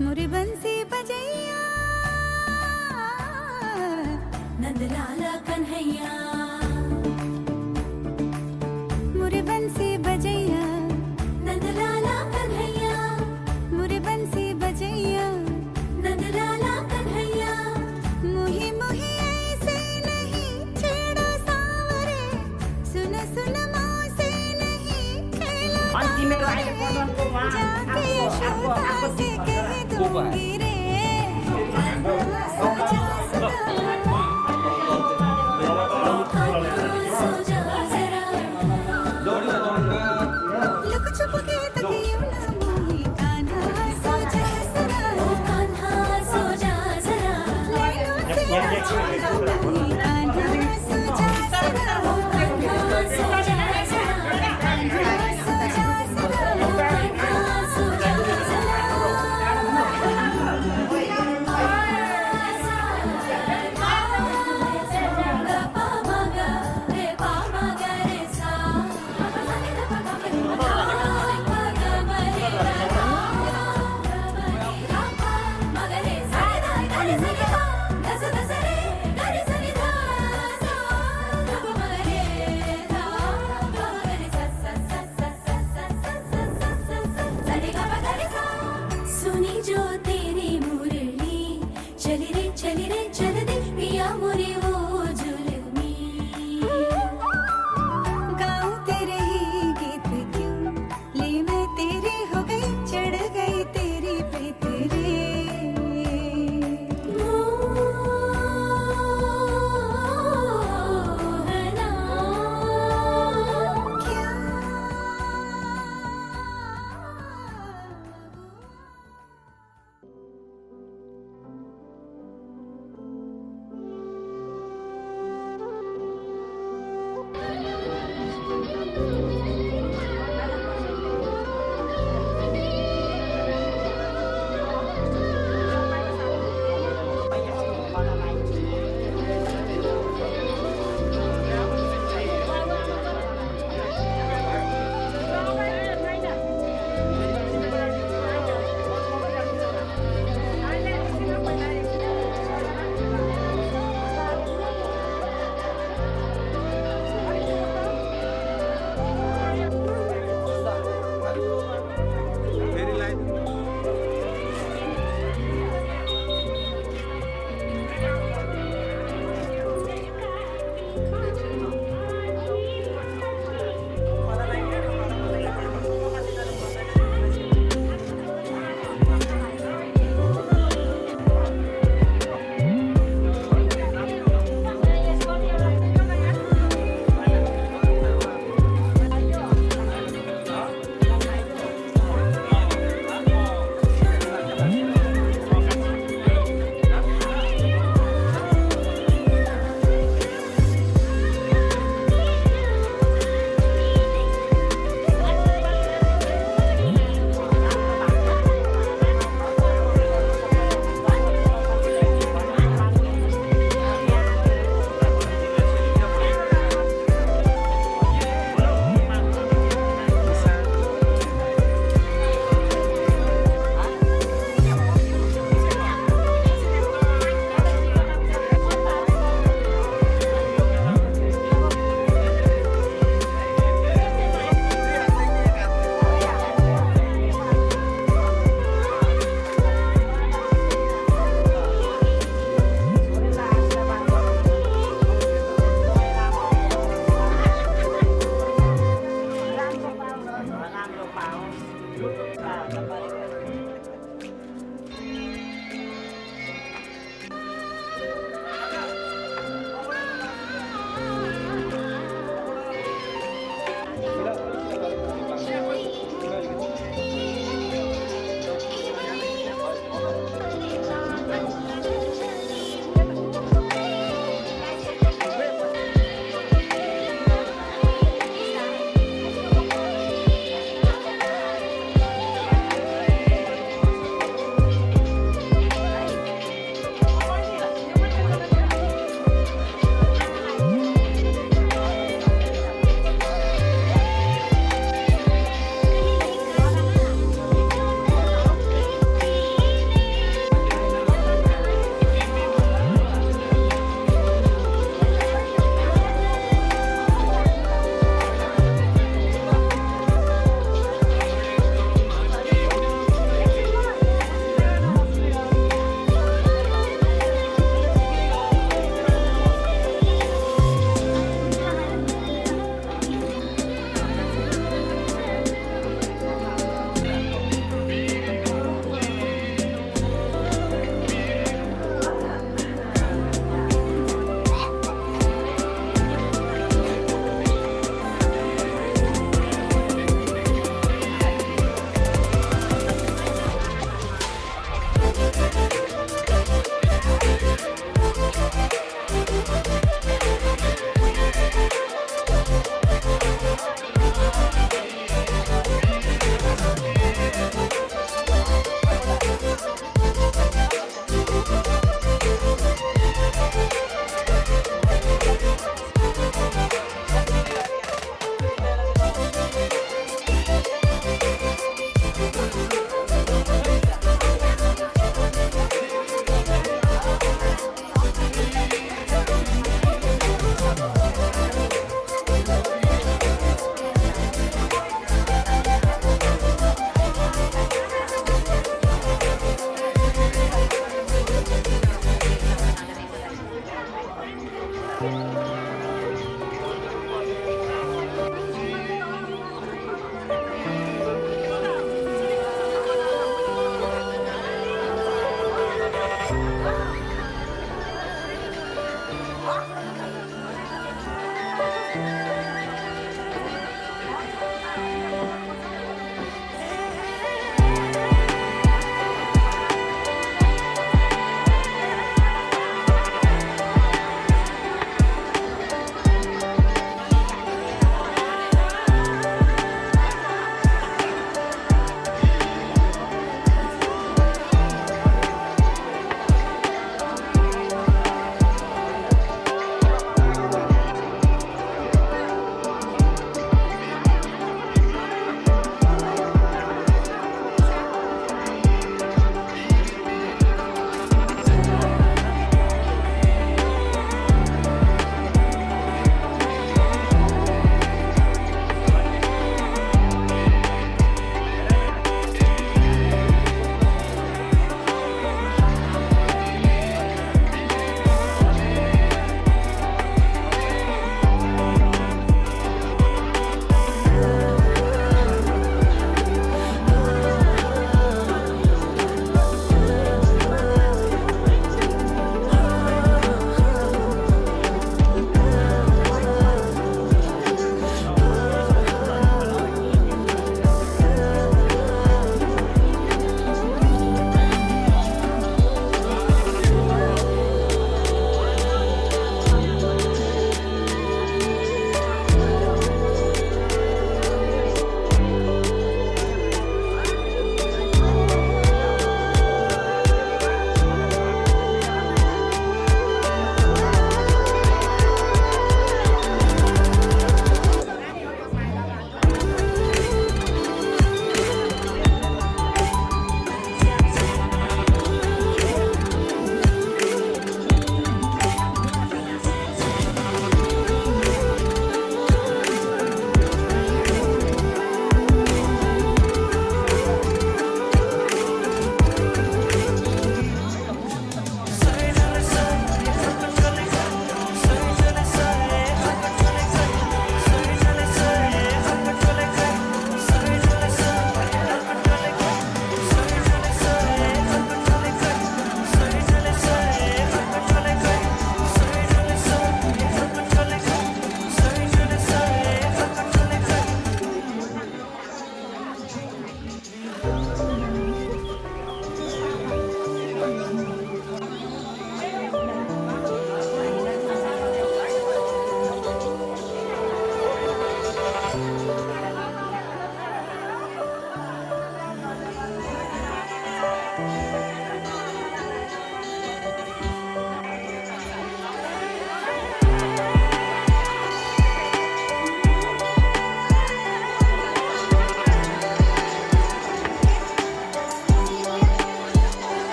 मुरी बंसी बजैया नंदलाला कन्हैया मुरी बंसी बजैया नंदलाला कन्हैया मुरी बंसी बजैया नंदलाला कन्हैया मुही मुही ऐसे नहीं छेड़ो सांवरे सुन सुन मौसे नहीं खेलो जाके यशोदा से कह दूंगी रे सो जा जरा लुक छुप के तकियों ना मोही कान्हा सो जा जरा कान्हा सो जा जरा लैलों से आँखों मोही कान्हा सो जा जरा कान्हा सो जा जरा कान्हा सो जा जरा कान्हा सो जा जरा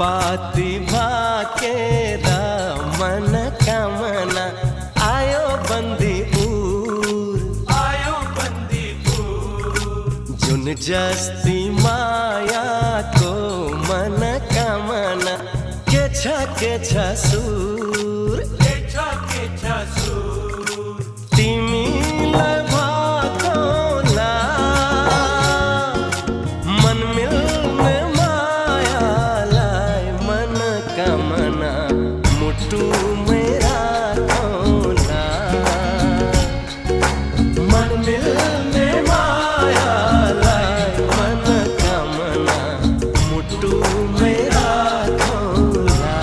फुलपाती भाकेर मन कामना आयो बन्दीपुर जुन जस्ती मायाको मन कामना के छ सुर तिमीलाई भाकोला मन मिल्ने मायालाई मन कामना मुटुमै राखौँला मन मिल्ने मायालाई मन कामना मुटुमै राखौँला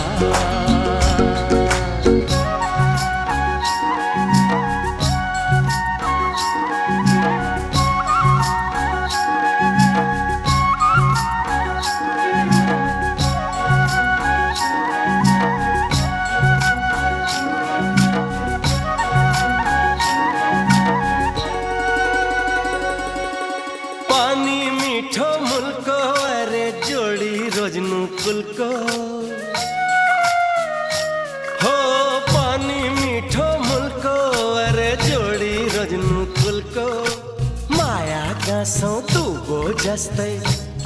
पानी मिठो मुल्को अरे जोडी रोज्नु कुलको हो पानी मिठो मुल्को अरे जोडी रोज्नु कुलको माया गाँसौँ दुबो जस्तै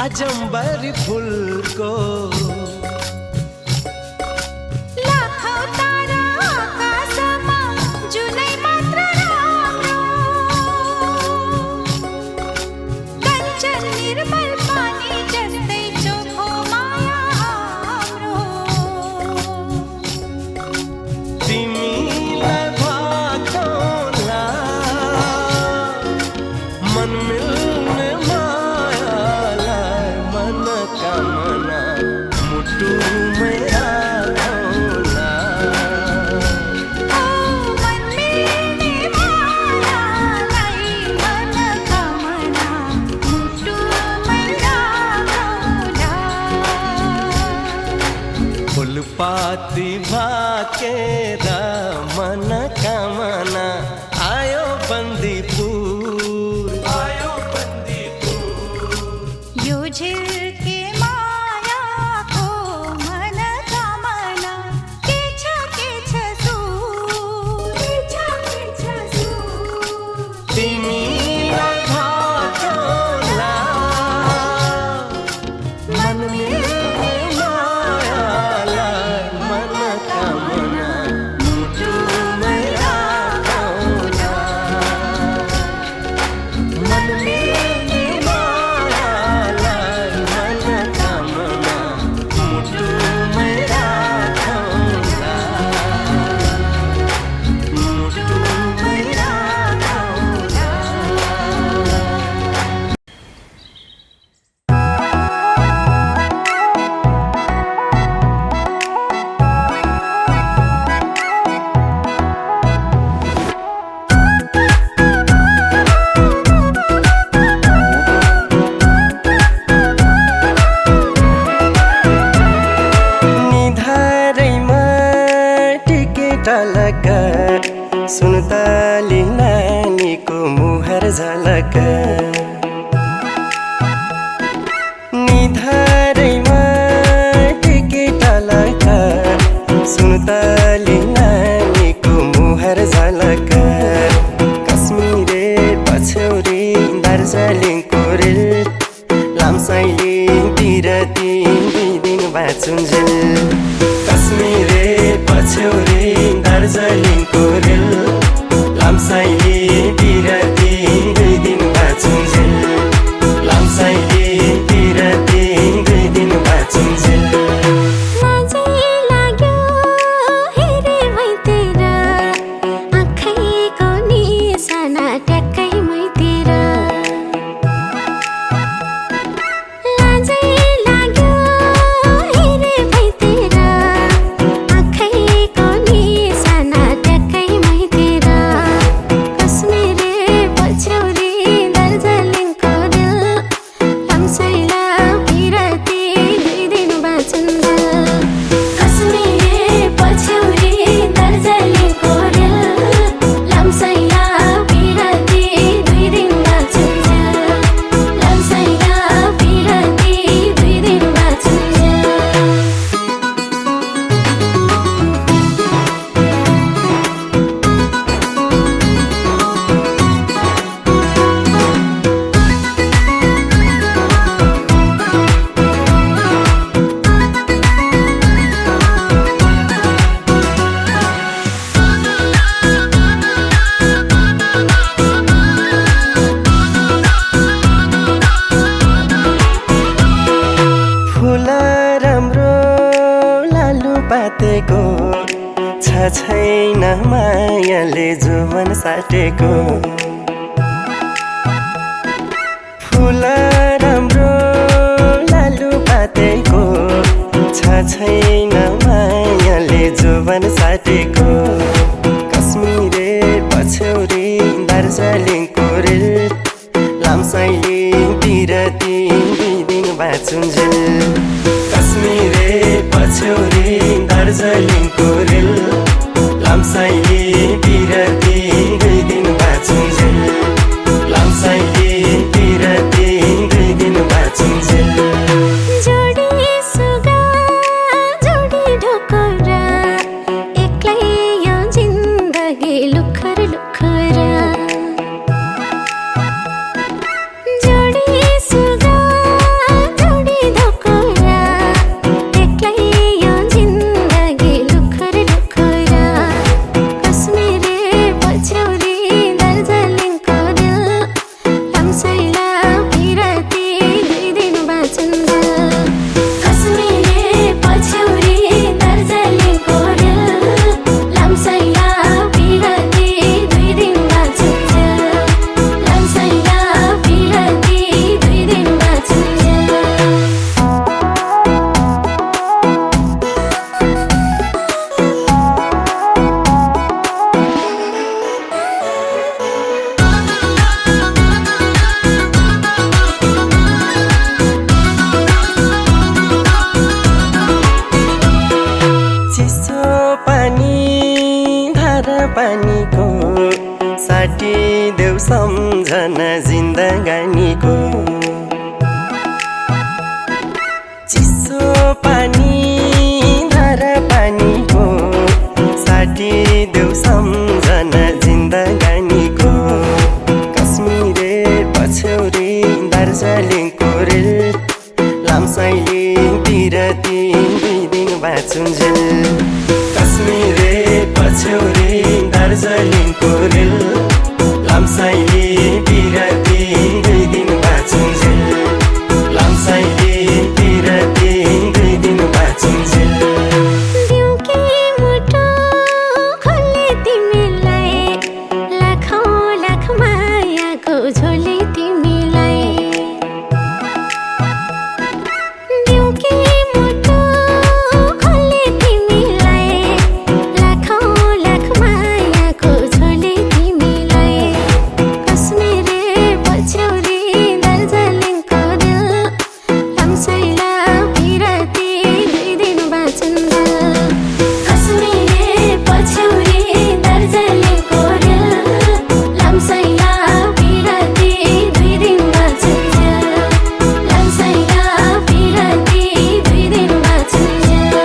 अजम्बरी फुलको लाखौं तारा आकाशमा जुनै मात्र राम्रो कञ्चन निर्मल पानी जस्तै चोखो माया हाम्रो तिमीलाई भाकोला मन मिल्ने मायालाई मन कामना मुटुमै राखौँला ओ मन मिल्ने मायालाई मन कामना मुटुमै राखौँला फुलपाती भाकेर मन कामना आयो बन्दीपुर यो झिल्के मायाको मन कामना के छ सुर तिमीलाई भाकोला मन मिल्ने मायालाई मन कामना मुटुमै राखौँला मन मिल्ने मायालाई मन कामना मुटुमै राखौँला मुटुमै राखौँला निधारैमा टिकेट लग सुनताली नानीको मुहार झलक निधारैमा टिकेट लग सुनताली नानीको मुहार झलक कश्मीरे पछौरी दार्जिलिङको रेल लामसाइलेतिर दुई दिन बाँचुन्जेल कश्मीरे पछौरी दार्जिलिङको रेल लामसाइलेतिर दुई दिन बाँचुन्जेल लामसाइलेतिर दुई दिन बाँचुन्जेल लाजै लाग्यो हेरे मैतिर आँखैको निशाना ट्याक्कै मैतिर लाजै लाग्यो हेरे छैन मायाले जुवन साटेको फुल राम्रो लालु पातेको छैन मायाले जुवन साटेको कश्मीरे पछ्यौरी दार्जिलिङको रेल लामसाइले बिरती 2 दिन बाँचुन्जेल कश्मीरे पछ्यौरी दार्जिलिङको रेल लामसाइले बिरती 2 दिन बाँचुन्जेल लामसाइले बिरती 2 दिन बाँचुन्जेल जोडी सुगा जोडी ढोकरा एक्लै यो जिन्दगी लुखर लुखरा जोडी सुगा जोडी ढोकरा एक्लै यो जिन्दगी लुखर लुखरा कश्मीरे पछ्यौरी दार्जिलिङको रेल लामसाइला बिरती 2 दिन बाँचुन्जेल कश्मीरे पछ्यौरी दार्जिलिङको रेल लामसाइला बिरती 2 दिन बाँचुन्जेल लामसाइला बिरती 2 दिन बाँचुन्जेल चिसो पानी धारा पानीको साटी देऊ सम्झना जिन्दगानीको चिसो पानी धारा पानीको साटी देऊ सम्झना जिन्दगानीको कश्मीरे पछ्यौरी दार्जिलिङको रेल लामसाइले बिरती 2 दिन बाँचुन्जेल कश्मीरे पछ्यौरी दार्जिलिङको रेल लामसाइले बिरती 2 दिन बाँचुन्जेल लामसाइले बिरती 2 दिन बाँचुन्जेल दिउँके मुटु खोले तिमीलाई लाखौँ लाख मायाको झोली तिमीलाई दिउँके मुटु खोले तिमीलाई लाखौँ लाख मायाको झोली तिमीलाई कश्मीरे पछ्यौरी दार्जिलिङको रेल लामसाइला बिरती 2 दिन बाँचुन्जेल कश्मीरे पछ्यौरी दार्जिलिङको रेल लामसाइला बिरती 2 दिन बाँचुन्जेल लामसाइला बिरती 2 दिन बाँचुन्जेल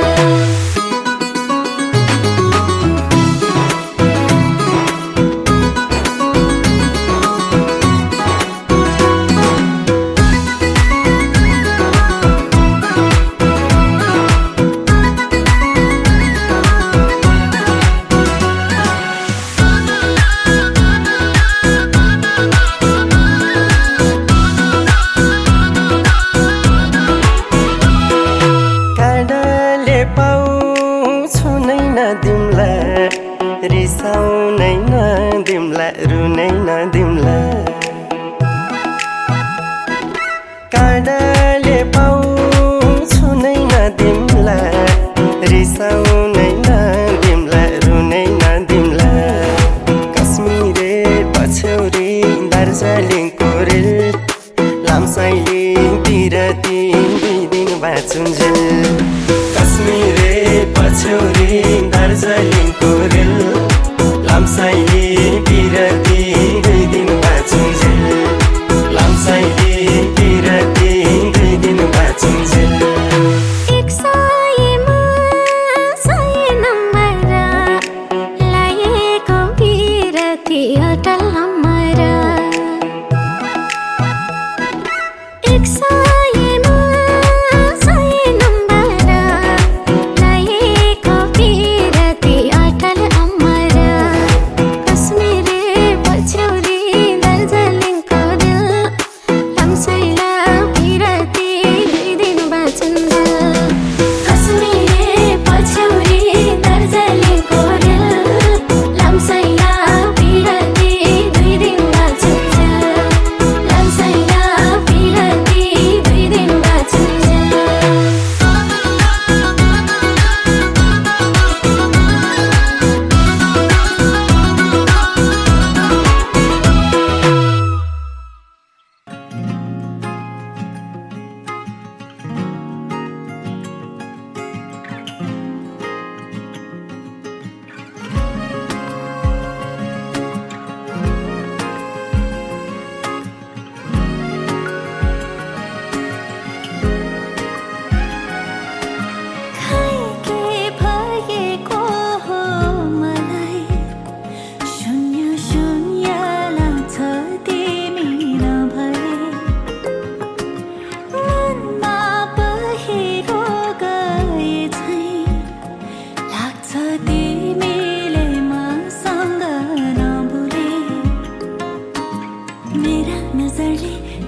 काँडाले पाउँछु नै नदिम्ला रिसाउनै नदिम्ला रुनै नदिम्ला काँडाले पाउँछु नै नदिम्ला रिसाउनै नदिम्ला रुनै नदिम्ला कश्मीरे पछ्यौरी दार्जिलिङको रेल लामसाइले बिरती 2 दिन बाँचुन्जेल कश्मीरे पछ्यौरी दार्जिलिङको रेल लामसाइले बिरती 2 दिन बाँचुन्जेल लामसाइले बिरती 2 दिन बाँचुन्जेल एक सयमा 100 नम्बरा लाएको बिरती अटल अमरा एक सयमा 100 नम्बरा लाएको बिरती अटल अमरा कश्मीरे पछ्यौरी दार्जिलिङको रेल लामसाइला बिरती 2 दिन बाँचुन्जेल कश्मीरे पछ्यौरी दार्जिलिङको रेल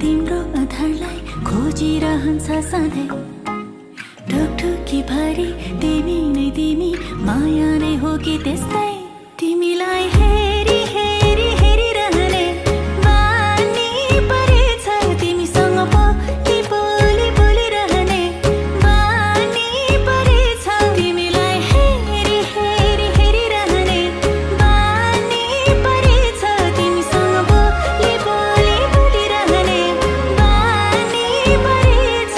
तिम्रो आधारलाई खोजिरहन्छ सधैँ ढुकढुकी भरि तिमी नै तिमी माया नै हो कि त्यस्तै तिमीलाई हेरी हेरी हेरिरहने बानी परेछ तिमीसँग बोली बोली बोलिरहने बानी परेछ तिमीलाई हेरी हेरी हेरिरहने बानी परेछ तिमीसँग बोली बोली बोलिरहने बानी परेछ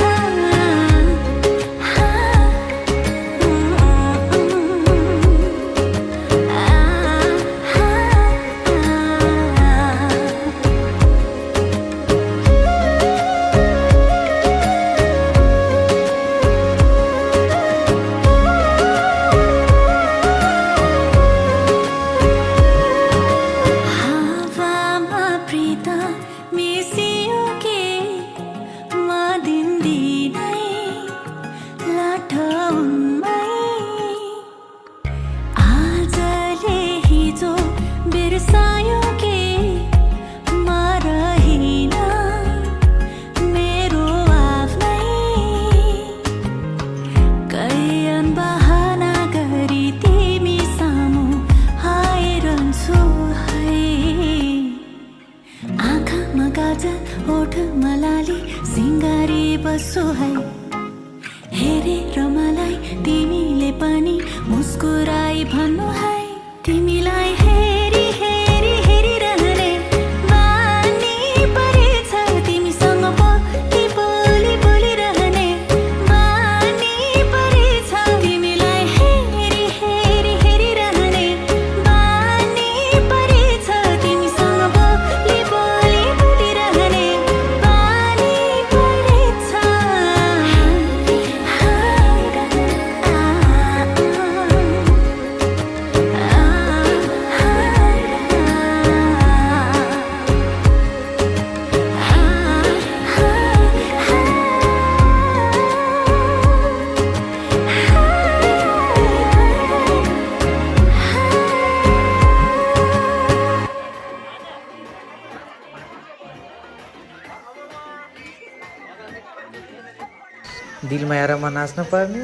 हावामा प्रीत मिसियो के म दिनदिनै लाठौँमै आजले हिजो बिर्सायो के म रहिन मेरो आफ्नै कैयन बहाना गरी तिमी सामु आइरहन्छु है आँखामा काजल ओठमा लाली सिँगारी बस्छु है हेरेर मलाई तिमीले पनि मुस्कुराई भन्नु है तिमीलाई हेरी हेरी हेरिरहने बानी परेछ तिमीसँग बोली बोली बोलिरहने बानी परेछ तिमीलाई हेरी हेरी हेरिरहने बानी परेछ तिमीसँग बोली बोली बोलिरहने बानी परेछ दिलमा आएर नाच्न पर्ने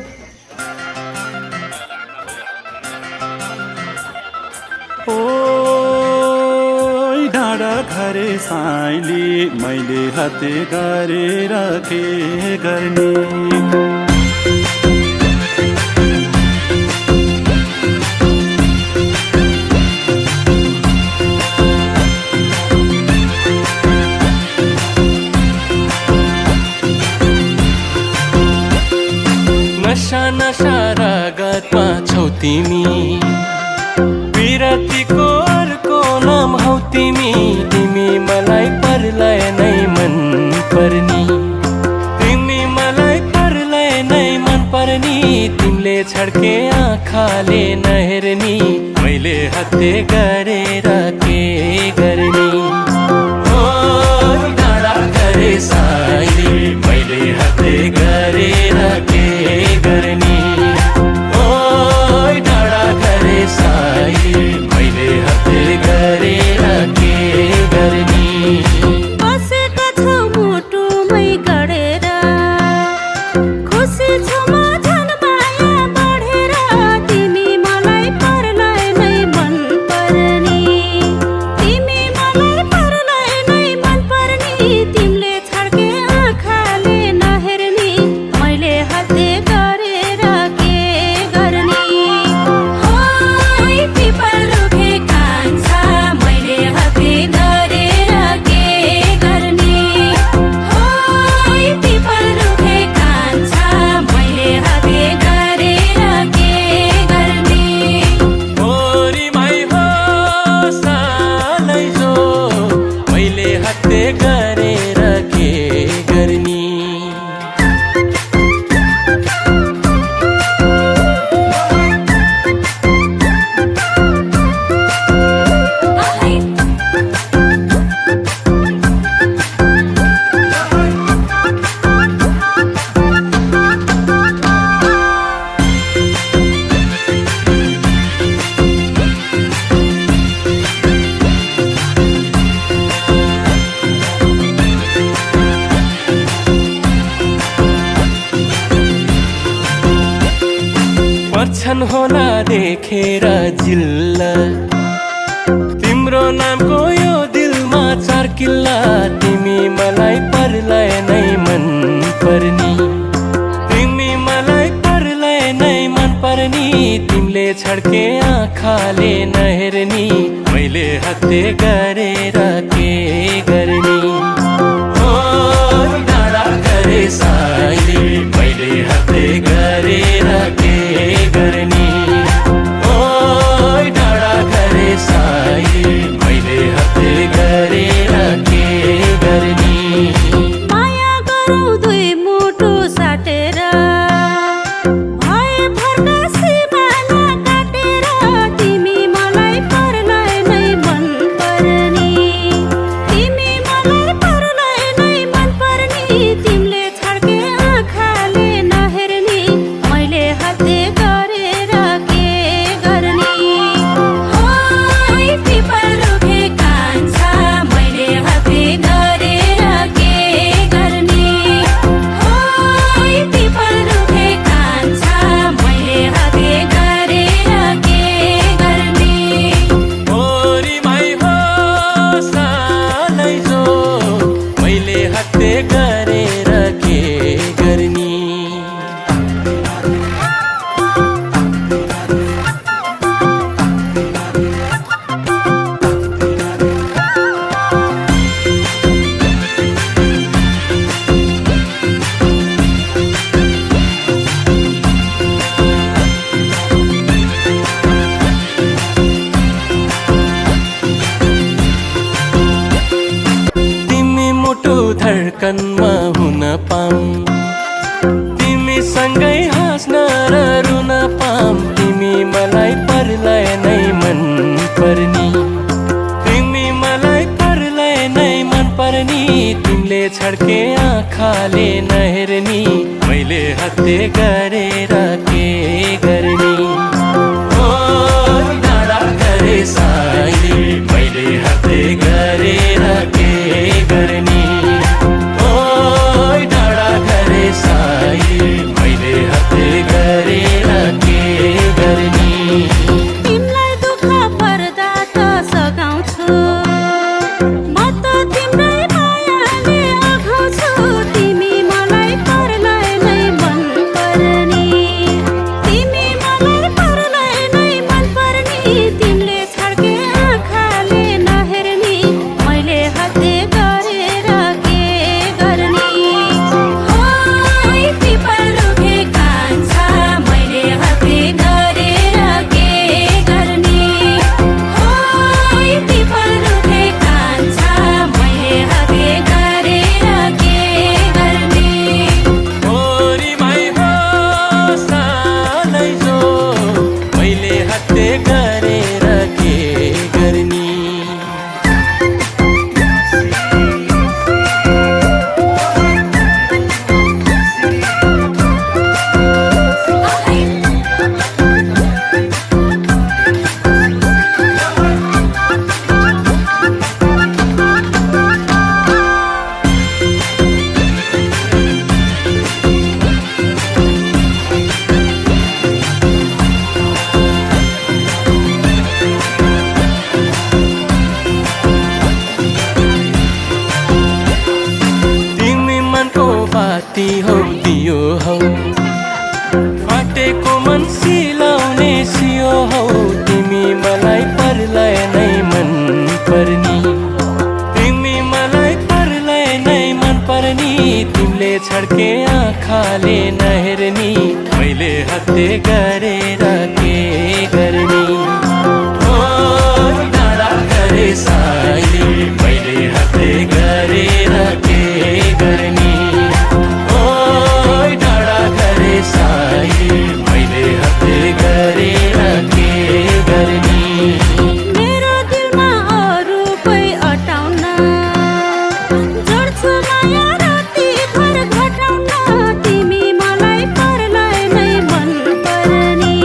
ओइ डाँडा घरे साइली मैले हाते गरेर के गर्ने नशा नशा रगतमा छौ तिमी विरतीको अर्को नाम हौ तिमी तिमी मलाई परलाई नै मन पर्नी तिमी मलाई परलाई नै मन पर्नी तिमीले छड्के आँखाले नहेर्नी मैले हत्ते गरेर के गर्ने ओ डाँडा घरे साइली मैले हत्ते गरेर के गर्ने ओ डाँडा घरे साइली मैले हत्ते गरेर के गर्ने बसेका छौ मुटुमै गडेर खुसी छु म झन् माया बढेर तिमी मलाई परलाई नै मन पर्ने मन होला देखेर जिल्ला तिम्रो नामको यो दिलमा चर्किल्ला तिमी मलाई परलाई नै मन पर्नी तिमी मलाई परलाई नै मन पर्नी तिमीले छड्के आँखाले नहेर्नी मैले हत्ते गरेर के गर्ने ओ डाँडा गरे साइली मैले हत्ते गरेर के गर्ने ओ डाँडा गरे साइली मैले हत्ते गरेर के गर्ने माया गरौँ दुई मुटु साटेर भए भर्ना सिमाना काटेर तिमी मलाई परलाई नै मन पर्नी तिमी मलाई परलाई नै मन पर्नी तिमीले छड्के आँखाले नहेर्नी मैले हत्ते गरेर के गर्ने ओइ पिपल रुखे कान्छा मैले हत्ते गरेर के गर्ने ओइ पिपल रुखे कान्छा मैले हत्ते गरेर के गर्ने ओरी माई हो सालै जो मैले हत्ते गरेर के गर्ने तिमी मुटु धड्कनमा हुन पाऊँ तिमी सँगै हाँस्न र रुन पाऊँ तिमी मलाई परलाई नै मन पर्नी तिमी मलाई परलाई नै मन पर्नी तिमीले छड्के आँखाले नहेर्नी मैले हत्ते गरेर के गर्ने ओ डाँडा गरे साइली मैले हत्ते गरेर के गर्ने ओ डाँडा गरे साइली मैले हत्ते गरेर के गर्ने तिमीलाई दुःख पर्दा त सघाउँछु म त तिम्रै मायाले अघाउँछु तिमी मलाई परलाई नै मन पर्नी तिमी मलाई परलाई नै मन पर्नी तिमीले छड्के आँखाले नहेर्नी मैले हत्ते गरेर के गर्ने ओइ पिपल रुखे कान्छा मैले हत्ते गरेर के गर्ने ओइ पिपल रुखे कान्छा मैले हत्ते गरेर के गर्ने ओरी माई हो सालै जो मैले हत्ते गरेर के गर्ने तिमी मनको बाती हौ दियो हौ फाटेको मन सिलाउने सियो हौ तिमी मलाई परलाई नै मन पर्नी तिमी मलाई परलाई नै मन पर्नी तिमीले छड्के आँखाले नहेर्नी मैले हत्ते गरेर के गर्ने ओ डाँडा गरे साइली मैले हत्ते गरेर के गर्ने ओ डाँडा गरे साइली मैले हत्ते गरेर के गर्ने मेरो दिलमा अरू कोही अटाउन जोड्छु माया राति भर घटाउन तिमी मलाई परलाई नै मन पर्नी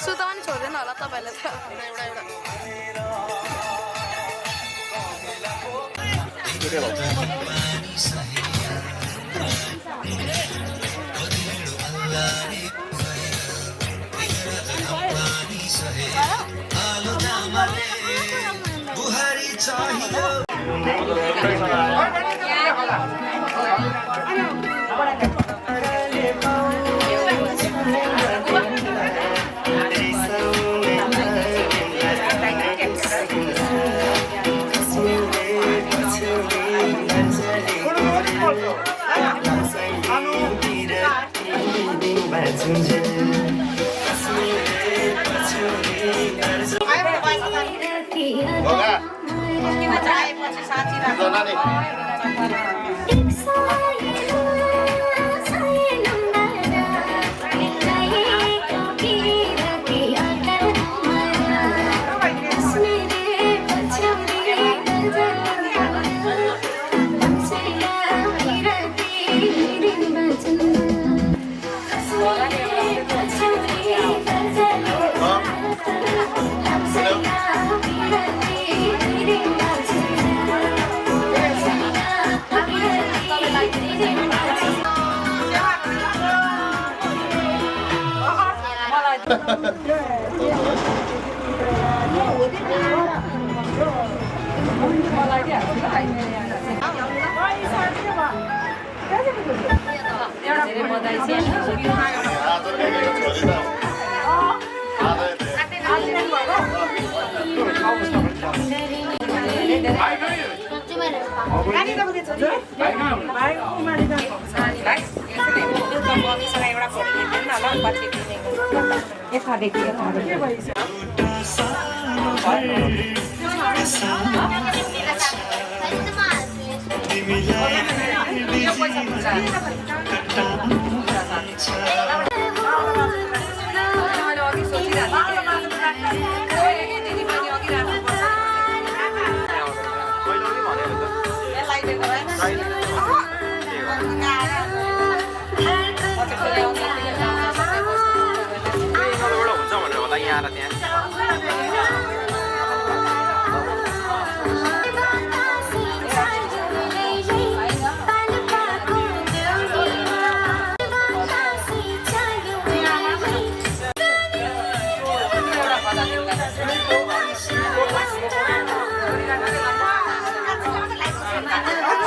सुता पनि छोड्दैन होला तपाईँले त एउटा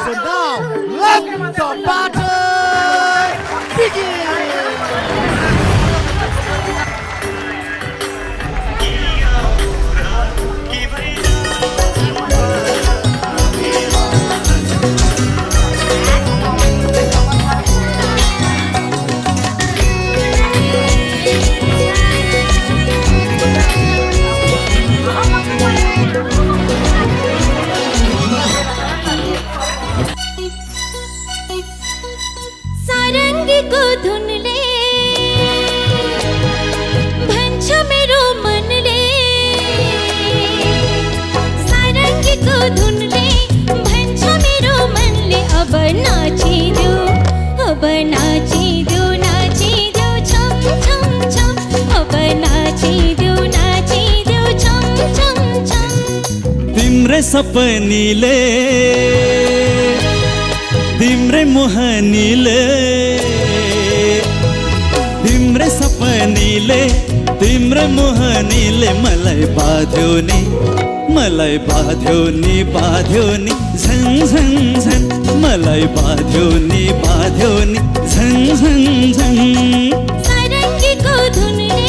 So now, let the battle begin! सारंगी को धुन अब नाचिदेऊ नाचिदेऊ छम छम छम अब नाचिदेऊ नाचिदेऊ छम छम छम तिम्रै सपनीले तिम्रै मोहनीले तिम्रै सपनीले तिम्रै मोहनीले मलाई बाँध्यो नि बाँध्यो नि झन झन झन मलाई बाँध्यो नि झन झन झन सारङ्गीको धुनले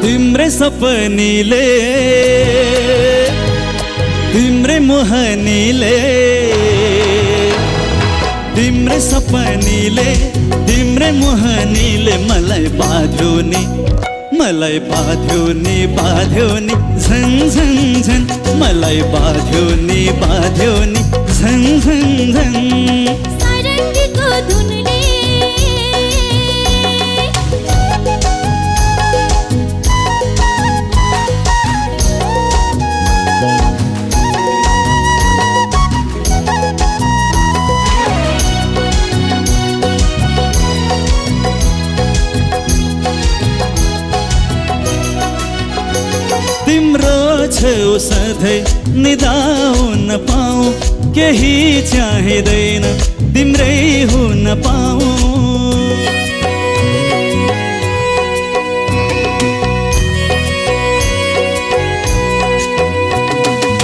तिम्रै सपनीले तिम्रै मोहनीले तिम्रै सपनीले तिम्रै मोहनीले मलाई बाँध्यो नि झन झन झन मलाई बाँध्यो नि झन झन झन सारङ्गीको धुनले तिम्रो छेउ सधैँ निदाउन पाऊँ केही चाहिँदैन तिम्रै हुन पाऊँ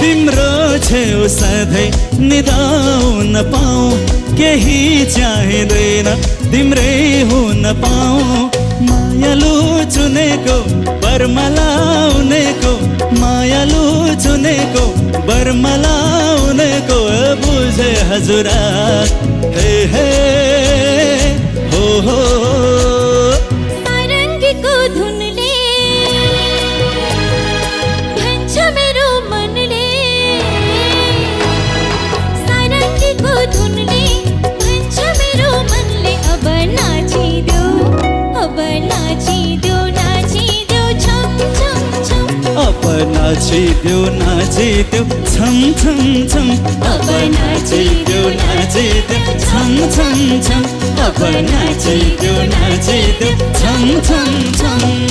तिम्रो छेउ सधैँ निदाउन पाऊँ केही चाहिँदैन तिम्रै हुन पाऊँ मायालु चुनेको बर्मलाउनेको मायालु चुनेको बर्मलाउनेको बुझे हजुरा हे हे हो सारङ्गीको धुनले भन्छ मेरो मनले सारङ्गीको धुनले भन्छ मेरो मनले अब नाचिदेऊ छम छम छम अब नाचिदेऊ छम छम छम अब नाचिदेऊ छम छम छम अब नाचिदेऊ छम छम छम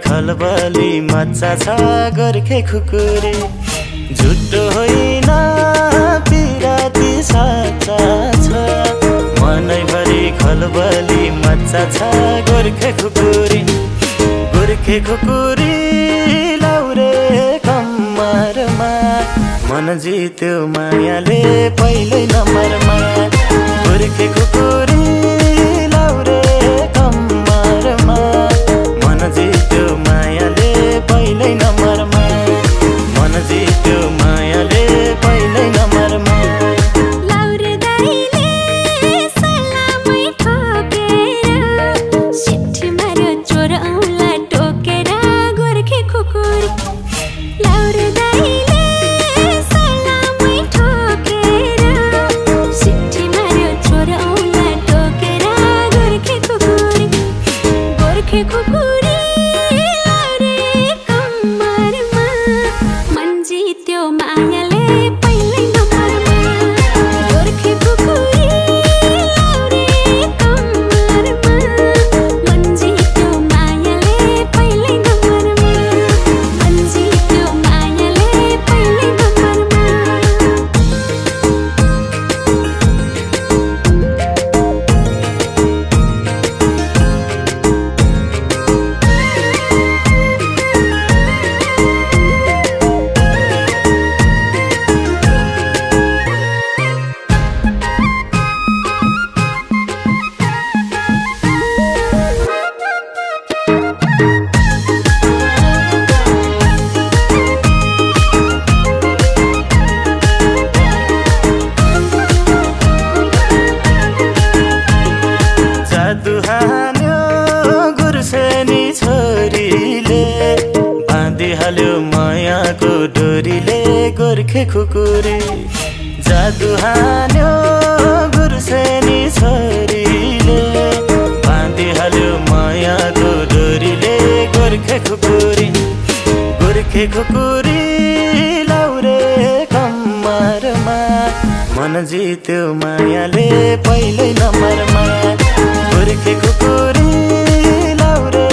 खलबली मच्चा छ गोर्खे खुकुरी झुटो होइन पिराती साचा छ मनैभरि खलबली मच्चा छ गोर्खे खुकुरी लाउरे कम्मरमा मन जित्यो मायाले पहिल्यै नम्बरमा गोर्खे खुकुरी लाउरे कम्मरमा मन जित्यो मायाले पहिल्यै नम्बरमा मन जित्यो मायाले पहिल्यै नम्बरमा लाउरे दाइले सलामै ठोकेर सिट्ठी मार्यो चोर औँला टोकेर गोर्खे खुकुरी लाउरे दाइले सलामै ठोकेर जित्यो मायाले पहिल्यै नम्बरमा गोर्खे खुकुरी लाउरे कम्मरमा मन जित्यो मायाले पहिल्यै नम्बरमा मन जित्यो मायाले पहिल्यै नम्बरमा जादु हान्यो गुर्सेनी छोरीले बाँधिहाल्यो मायाको डोरीले गोर्खे खुकुरी जादु हान्यो गुर्सेनी छोरीले बाँधिहाल्यो मायाको डोरीले गोर्खे खुकुरी लाउरे कम्मरमा मन जित्यो मायाले पहिल्यै नम्बरमा गोर्खे खुकुरी लाउरे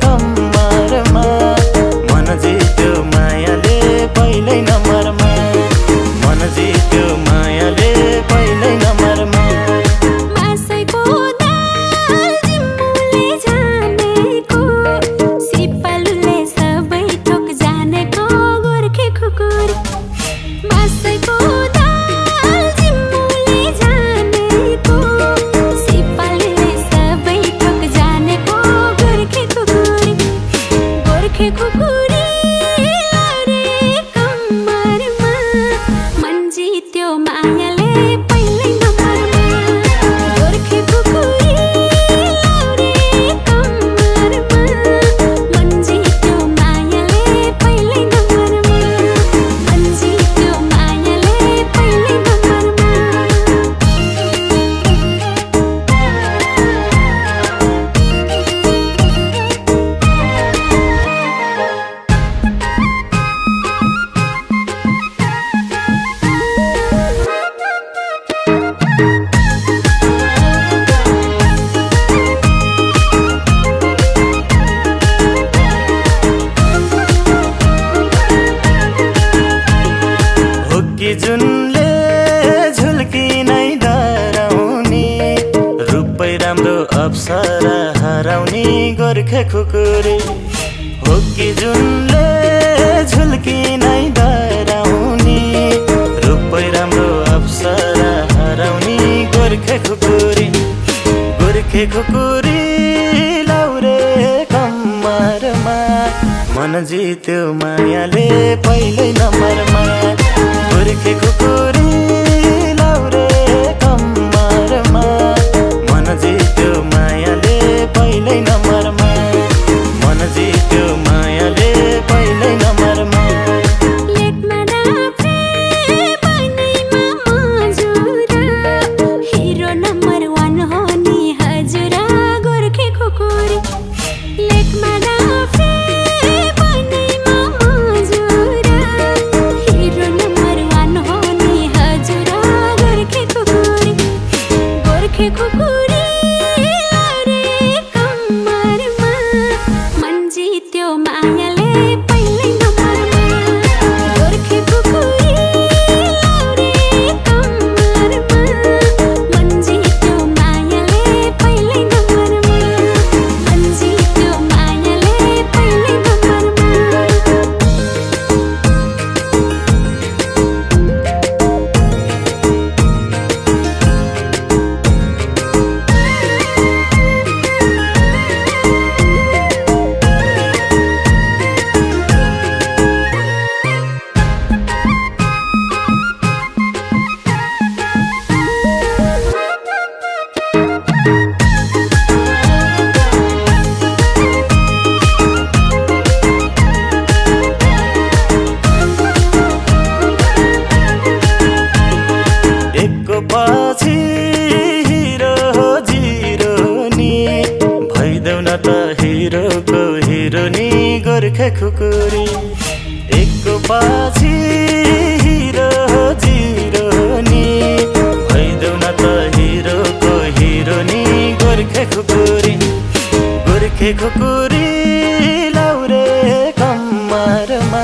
कम्मरमा मन जित्यो मायाले पहिल्यै नम्बरमा मन जित्यो मायाले पहिल्यै नम्बरमा मासैको दाल जिम्मुले जानेको सिपालुले सबै थोक जानेको गोर्खे खुकुरी मासैको दाल जिम्मुले जानेको सिपालुले सबै थोक जानेको गोर्खे खुकुरी लाउरे कम्मरमा मन जित्यो मायाले पहिल्यै नम्बरमा गोर्खे खुकुरी लाउरे कम्मरमा मन जित्यो मायाले पहिल्यै नम्बरमा मन जित्यो मायाले पहिल्यै नम्बरमा हुक्की जुनले झुल्की नै डराउने रूपै राम्रो अप्सरा हराउने गोर्खे खुकुरी हुक्की जुनले झुल्की नै डराउने रूपै राम्रो अप्सरा हराउने गोर्खे खुकुरी लाउरे कम्मरमा मन जित्यो मायाले पहिल्यै नम्बरमा गोर्खे खुकुरी लाउरे कम्मरमा मन जित्यो मायाले पहिल्यै नम्बरमा मन जित्यो मायाले पहिल्यै नम्बरमा लेखमा डाफ्रे बनैमा मजुरा हिरो नम्बर 1 हो नि हजुरा गोर्खे खुकुरी लेखमा डाफ्रे बनैमा मजुरा हिरो नम्बर 1 हो नि हजुरा गोर्खे खुकुरी लाउरे कम्मरमा मन जित्यो मायाले पहिल्यै नम्बरमा गोर्खे खुकुरी लाउरे कम्मरमा मन जित्यो मायाले पहिल्यै नम्बरमा मन जित्यो मायाले पहिल्यै नम्बरमा पछि हिरो हो जिरो नि भइदेऊ न त हिरोको हिरो नि गोर्खे खुकुरी एकको पछि गोर्खे खुकुरी लाउरे कम्मरमा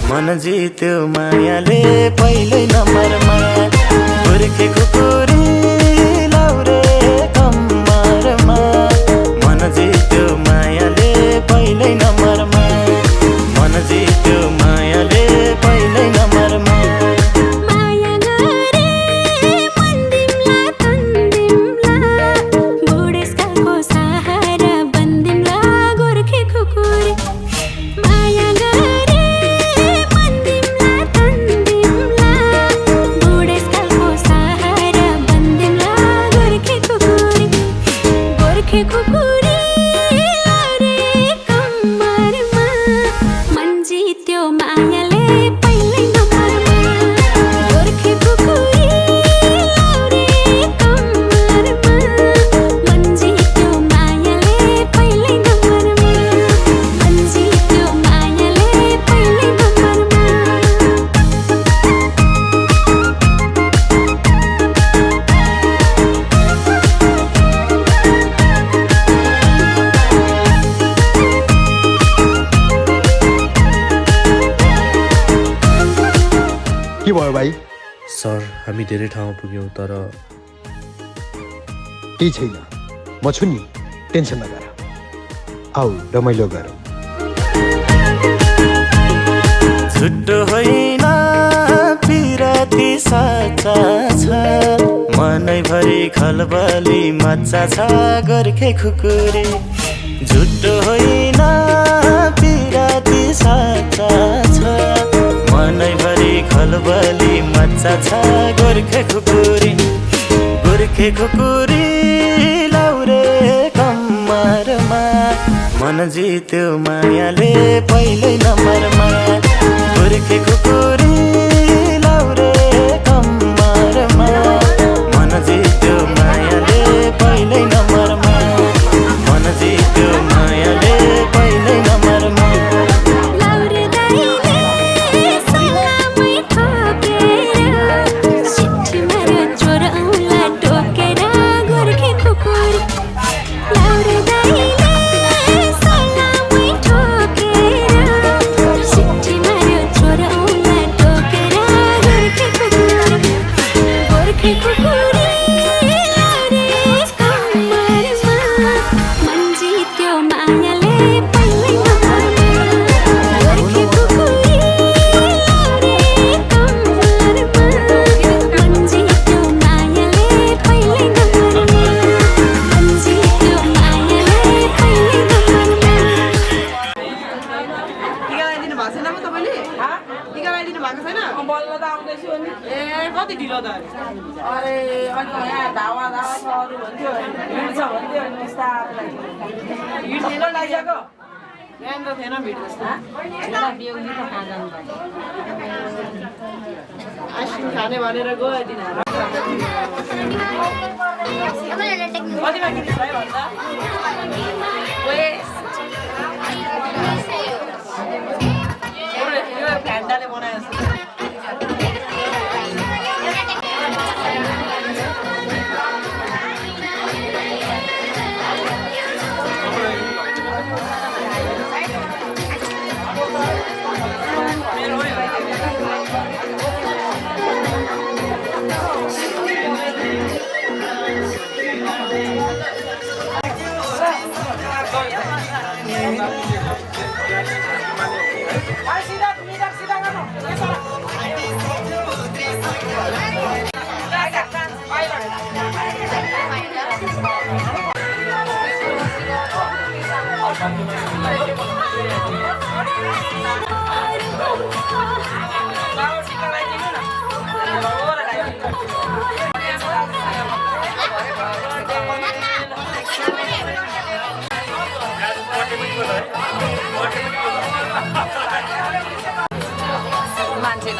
मन जित्यो मायाले पहिल्यै नम्बरमा गोर्खे खुकुरी लाउरे कम्मरमा मन जित्यो मायाले पहिल्यै नम्बरमा मन जित्यो मायाले पहिल्यै नम्बरमा माया गरे मन दिमला तन्दिमला बुढेसकालको सहारा बन्दिमला गोर्खे खुकुरी माया गरे मन दिमला तन्दिमला बुढेसकालको सहारा बन्दिमला गोर्खे खुकुरी लाउरे कम्मरमा मन जित्यो मायाले पहिल्यै नम्बरमा गोर्खे खुकुरी लाउरे कम्मरमा मन जित्यो मायाले पहिल्यै नम्बरमा मन जित्यो मायाले पहिल्यै नम्बरमा के भयो भाइ? सर हामी धेरै ठाउँमा पुग्यौँ तर केही छैन, म छु नि, टेन्सन नगर। आऊ रमाइलो गरौँ। छुट्टो होइन पिराती साचा छ मनैभरि खलबली मच्चा छ गोर्खे खुकुरी झुट्टो होइन पिराती साचा छ मनैभरि खलबली मच्चा छ गोर्खे खुकुरी लाउरे कम्मरमा मन जित्यो मायाले पहिल्यै नम्बरमा गोर्खे खुकुरी लाउरे कम्मरमा मन जित्यो मायाले पहिल्यै नम्बरमा मन जित्यो मायाले पहिल्यै नम्बरमा लाउरे दाइले सलामै ठोकेर सिट्ठी मार्यो चोरौँला टोकेर गोर्खे खुकुरी लाउरे दाइले सलामै ठोकेर सिट्ठी मार्यो चोरौँला टोकेर गोर्खे खुकुरी लाउरे कम्मरमा मन जित्यो मायाले पहिल्यै नम्बरमा गोर्खे खुकुरी लाउरे कम्मरमा मन जित्यो मायाले पहिल्यै नम्बरमा मन जित्यो मायाले पहिल्यै नम्बरमा टिका लगाइदिनु भएको छैन पो तपाईँले टिका लगाइदिनु भएको छैन बल्ल त आउँदैछु अनि ए कति ढिलो त अरे अनि यहाँ धावा छहरू भन्थ्यो हिँड्छ भन्थ्यो अनि बिस्तारै हिँड्दिन लागिसक्यो बिहान त थिएन भिड जस्तो आइसक्रिम खाने भनेर गयो तिनीहरू कतिमा किनिस् भाइ भन्दा यो फ्यान्टाले बनाएको छ मान्छे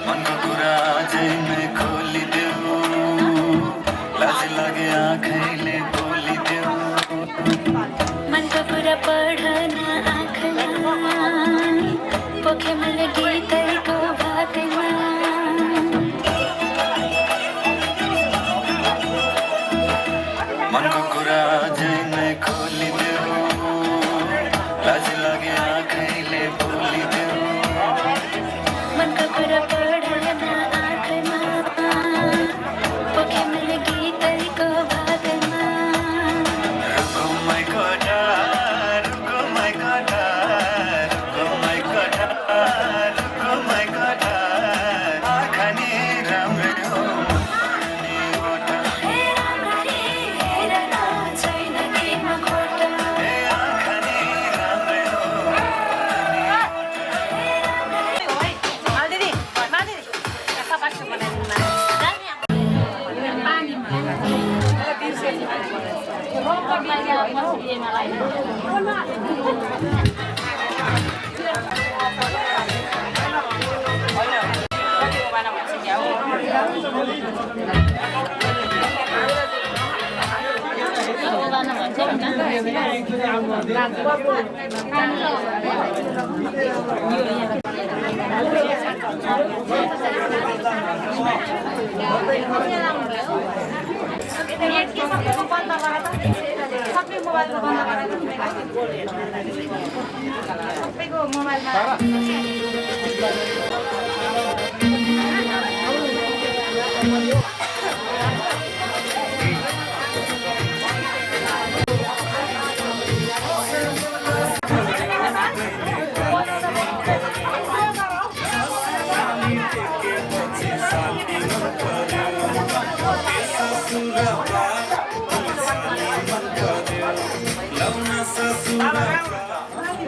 मनको कुरा अझै नै खोलिदेऊ लाज लागे आँखैले बोलिदेऊ मनको कुरा पढ्न आँखलाई पोखे मैले गीतैको बाटैमा मनको कुरा अझै नै खोलिदेऊ लाज लागे आँखैले बोलिदेऊ मनको कुरा पढ्न आँखमा पोखे मैले गीतैको बाटैमा रुको my कटा रुको my कटा रुको my कटा रुको my कटा आँखा नि राम्रै हो नि ओठा हेर न छैन केमा खोटा ए आँखा नि राम्रै हो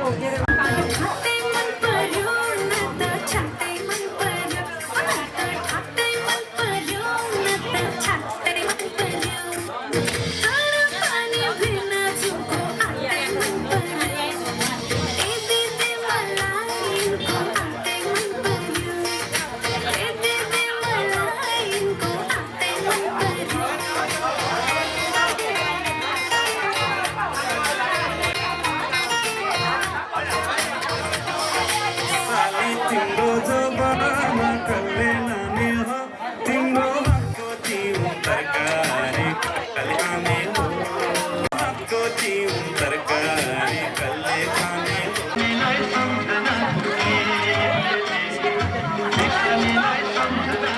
छात्तै मन पर्यो न त छात्तै मन पर्यो छात्तै मन पर्यो न त छात्तै मन पर्यो तर पानी बिन जुको आत्तै मन पर्यो ए दिदी मलाई यिनको आत्तै मन पर्यो ए दिदी मलाई यिनको आत्तै मन पर्यो तिम्रो जबानमा कल्ले नामे हो तिम्रो हातको तिउन तरकारी कल्ले खाने हो हातको तिउन तरकारी कल्ले खाने हो तिमीलाई सम्झना तिमीलाई सम्झना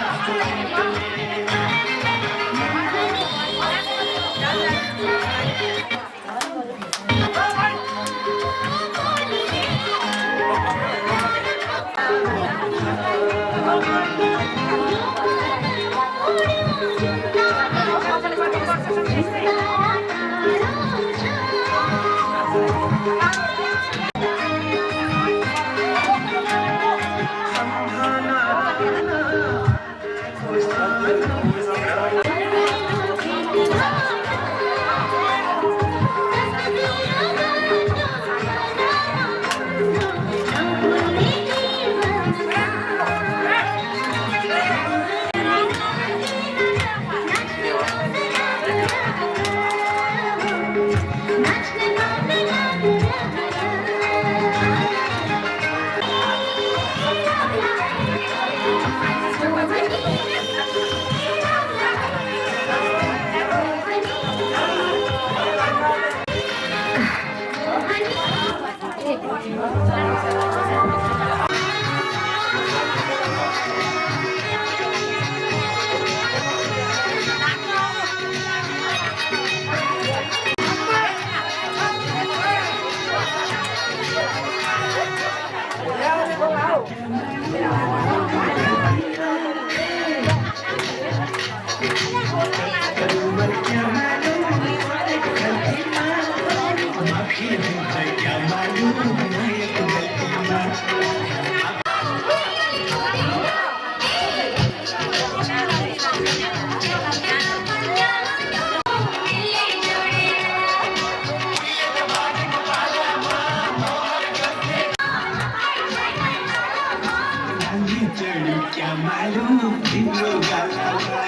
चाँदी चढी क्या मालुम तिम्रो गालामा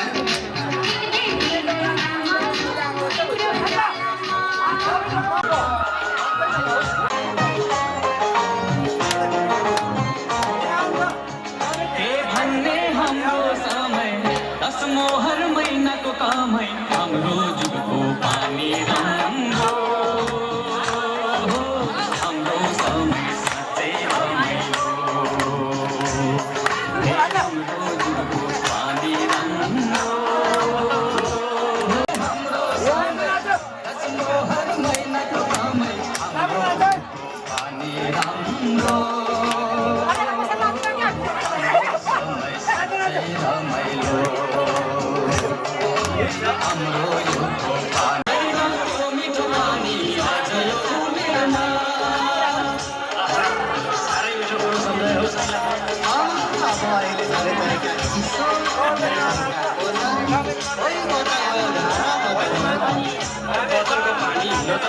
मोहर महिनाको कामै हाम्रो जुगको पानी राम्रो हाम्रो समय साँच्चै रमाइलो हाम्रो जुगको पानी राम्रो मोहर महिनाको कामै हाम्रो पानी राम्रो समय साँच्चै रमाइलो हाम्रो युगको पानी मिठो पानी आज यो मेरोमा साह्रै मिठो कुरो सम्झाइ हो बोतलको पानी यो त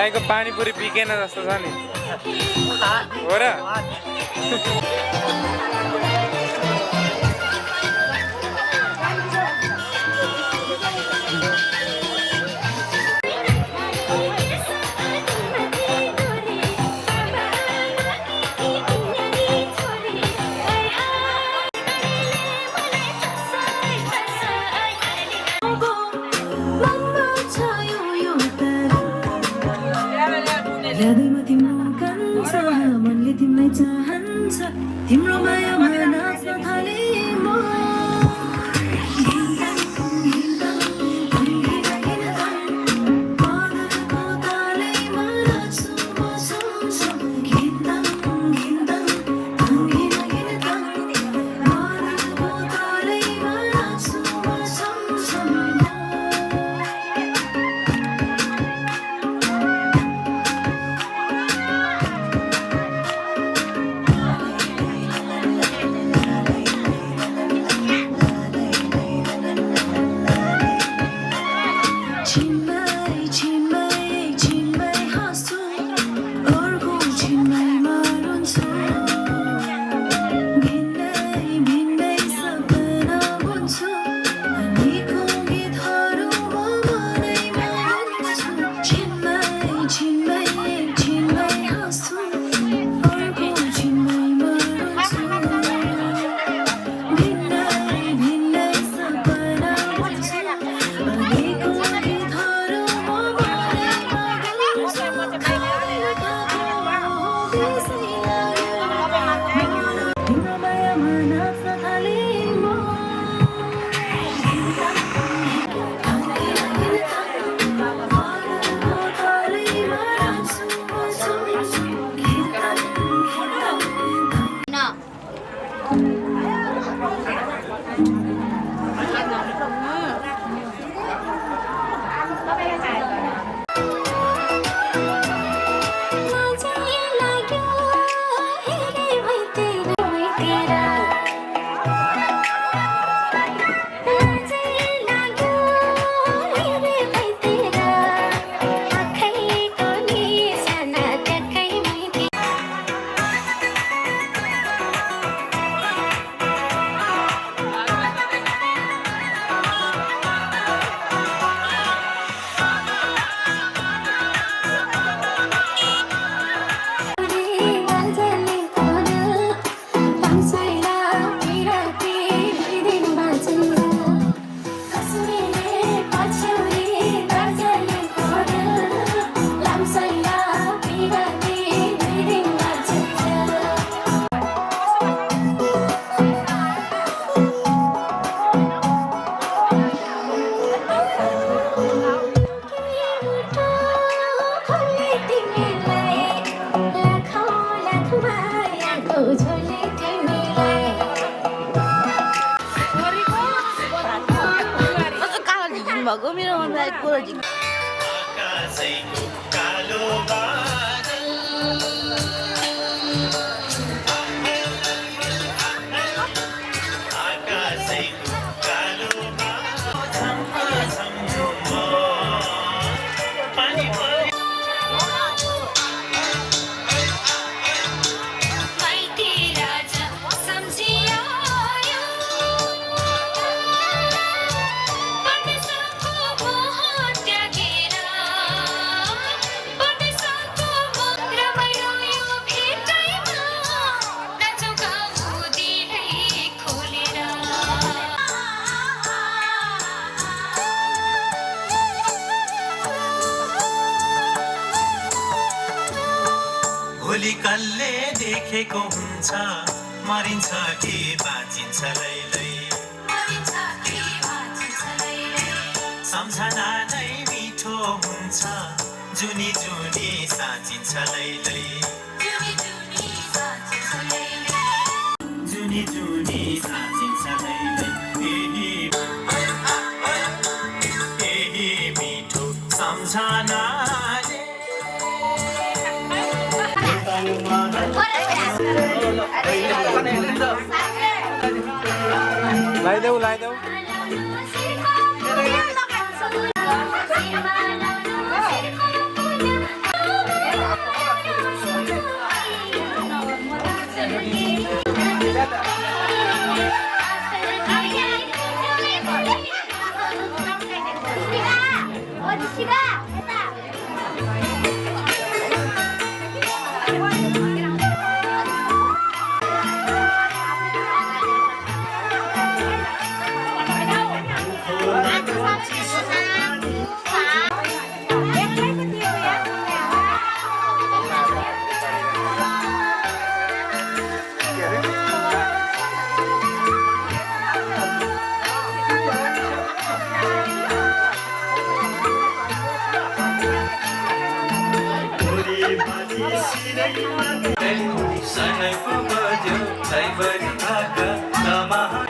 दाइको पानीपुरी बिकेन जस्तो छ नि हो र हृदयमा तिम्रो कान्छ मनले तिमीलाई चाहन्छ तिम्रो मायामा नाच्न थाले म भएको मेरो मनलाई कोरजी भोलि कसले देखेको हुन्छ मरिन्छ कि बाँचिन्छ लैलै सम्झना नै मिठो हुन्छ जुनी जुनी साँचिन्छ लैलै जुनी जुनी साँचिन्छ लैलै यही मिठो सम्झना लाइदेऊ लाइदेऊ सनको बज्यो सैबरी भाका नमः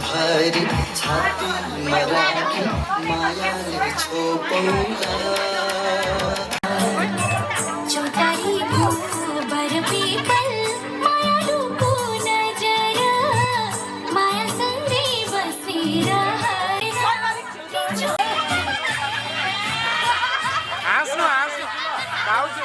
भरी छाती मराठी मायाले छोपौला चौतारी बर पीपल मायालुको नजर माया सँगै बसेर हाँस्नु हाँस्नु भाउजू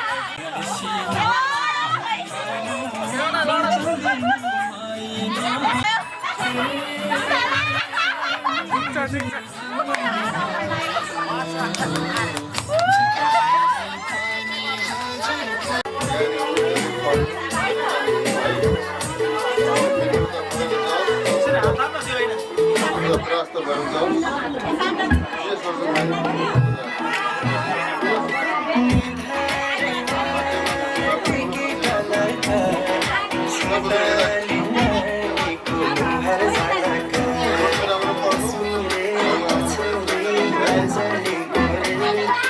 Thank you.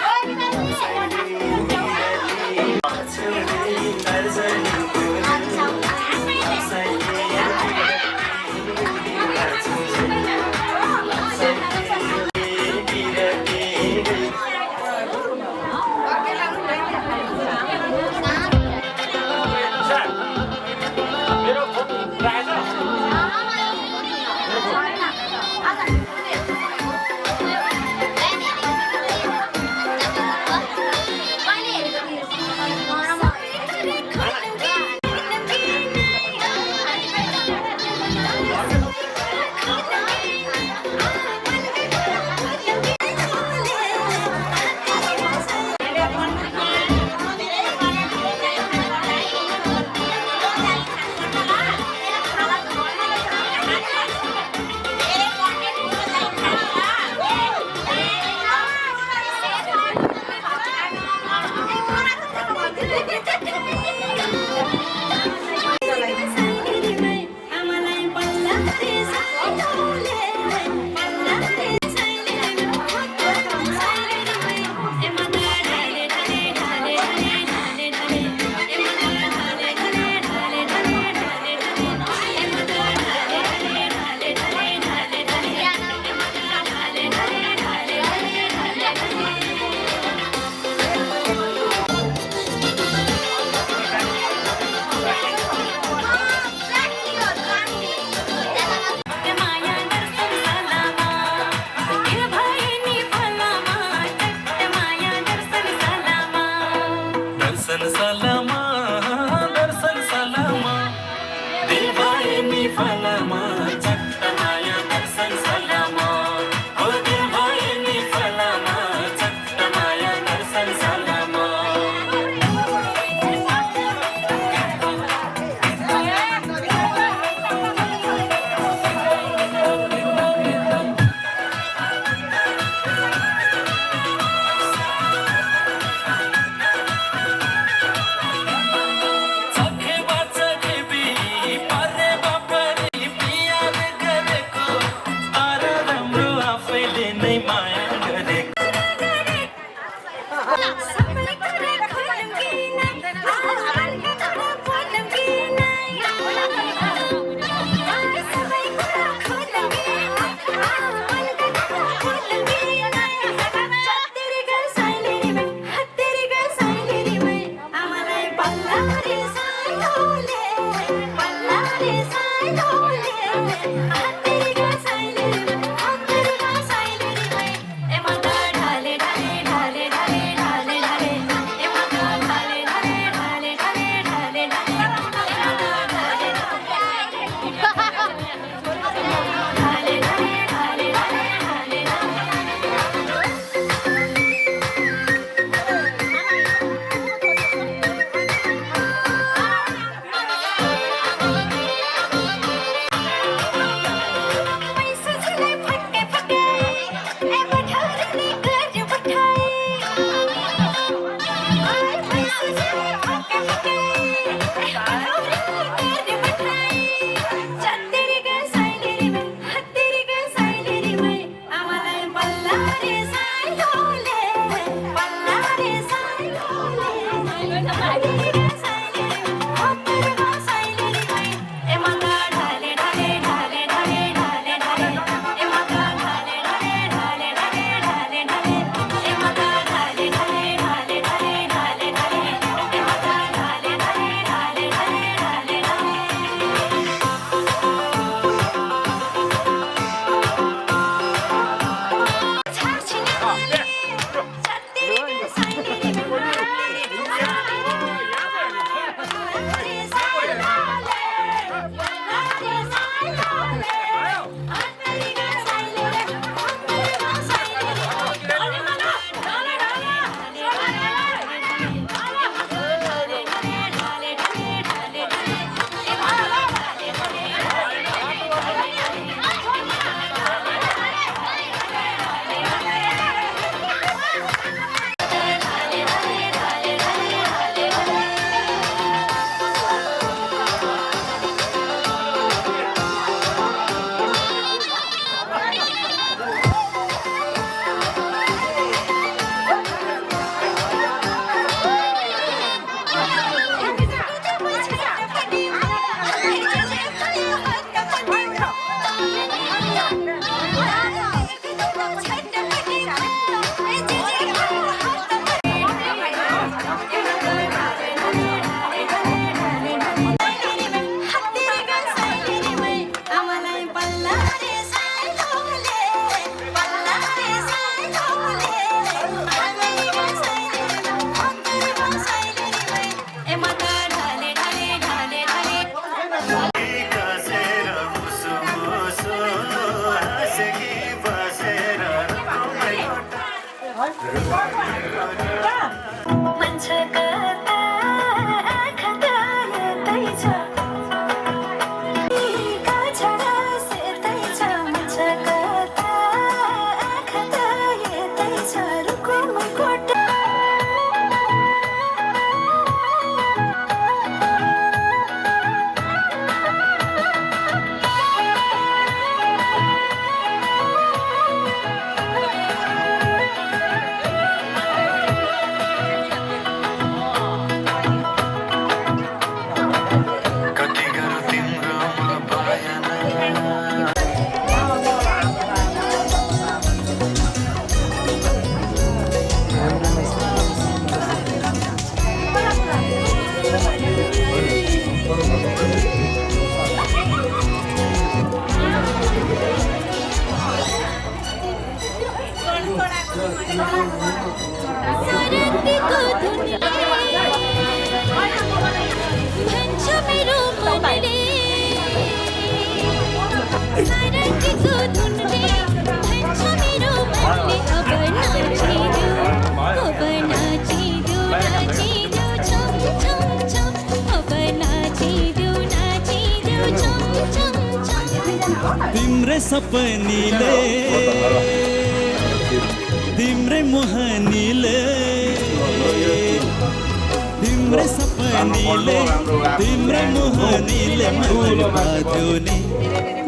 दर्शन सलामा दर्शन सलामा दिल भए नि फलामा चट्ट माया दर्शन सलामा हो दिल भए नि फलामा चट्ट माया दर्शन सलामा तिम्रै सपनीले तिम्रै मोहनीले तिम्रै सपनीले तिम्रै मोहनीले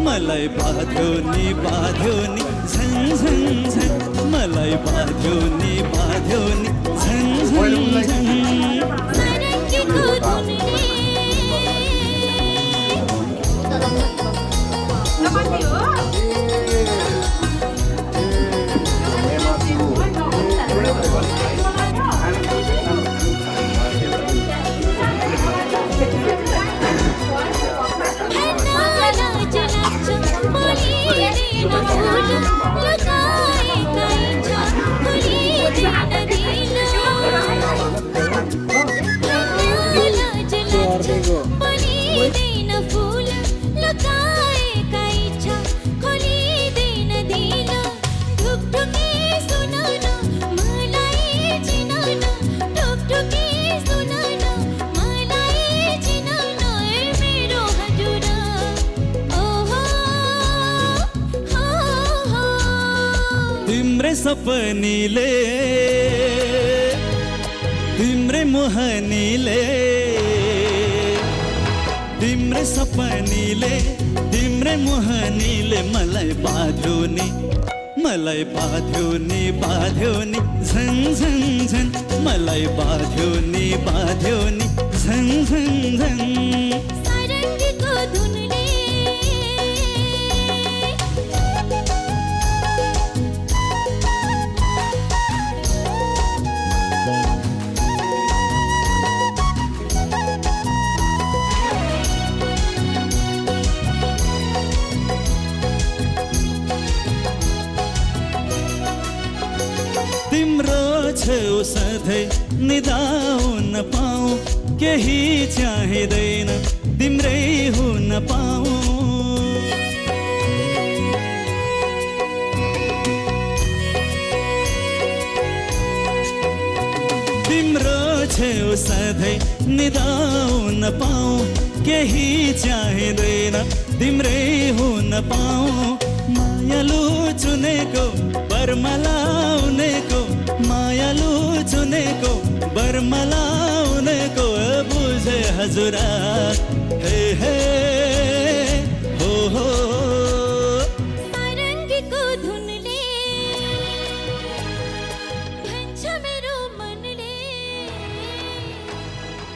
मलाई बाध्यो नि झन झन झन मलाई बाध्यो नि झन झन झन सारङ्गीको धुनले तिम्रै सपनीले तिम्रै मोहनीले तिम्रै सपनीले तिम्रै मोहनीले मलाई बाध्यो नि झन झन झन मलाई बाध्यो नि झन झन झन सारङ्गीको धुनले तिम्रो छेउ सधैँ निदाउन पाऊ केही चाहिँदैन तिम्रै हुन पाऊ तिम्रो छेउ सधैँ निदाउन पाऊ केही चाहिँदैन तिम्रै हुन पाऊ मायालु चुनेको बर्मलाउनेको मायालु चुनेको बर्मलाउनेको बुझे हजुरा हे हे